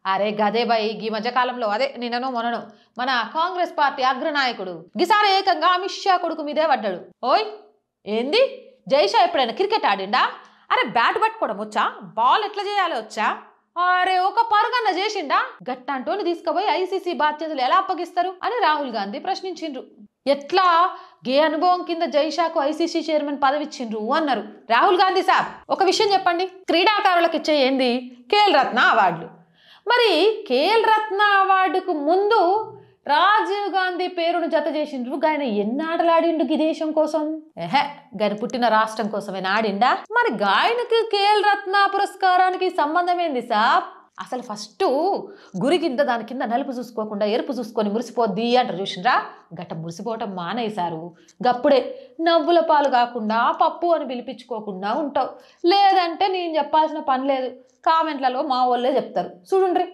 అరే గదే బై ఈ మధ్యకాలంలో అదే నిన్ననో మొన్ననో మన కాంగ్రెస్ పార్టీ అగ్రనాయకుడు గిసారి ఏకంగా అమిత్ షా కొడుకు మీదే పడ్డాడు. ఓయ్ ఏంది జైషా ఎప్పుడైనా క్రికెట్ ఆడిండా? అరే బ్యాట్ పట్టుకోవడం వచ్చా? బాల్ ఎట్లా చేయాలో వచ్చా? అరే ఒక పరుగన్న చేసిండా? గట్టంటోని తీసుకుపోయి ఐసీసీ బాధ్యతలు ఎలా అప్పగిస్తారు అని రాహుల్ గాంధీ ప్రశ్నించిండ్రు. ఎట్లా గే అనుభవం కింద జైషాకు ఐసీసీ చైర్మన్ పదవి ఇచ్చిండ్రు అన్నారు. రాహుల్ గాంధీ సాబ్ ఒక విషయం చెప్పండి, క్రీడాకారులకు ఇచ్చే ఏంది ఖేల్ రత్న అవార్డులు. మరి ఖేల్ రత్న అవార్డుకు ముందు రాజీవ్ గాంధీ పేరును జత చేసిండ్రు. ఆయన ఎన్నాడలాడిండు ఈ దేశం కోసం? గాయన పుట్టిన రాష్ట్రం కోసమే ఆడిండా? మరి గాయనకి ఖేల్ రత్న పురస్కారానికి సంబంధం ఏంది సాబ్? అసలు ఫస్ట్ గురి కింద దాని కింద నలుపు చూసుకోకుండా ఎరుపు చూసుకొని మురిసిపోద్ది అంటారు చూసిండ్రా? గట్ట మురిసిపోవటం మానేశారు. గప్పుడే నవ్వుల పాలు కాకుండా పప్పు అని పిలిపించుకోకుండా ఉంటావు. లేదంటే నేను చెప్పాల్సిన పని లేదు, కామెంట్లలో మా వాళ్ళే చెప్తారు చూడుండ్రి.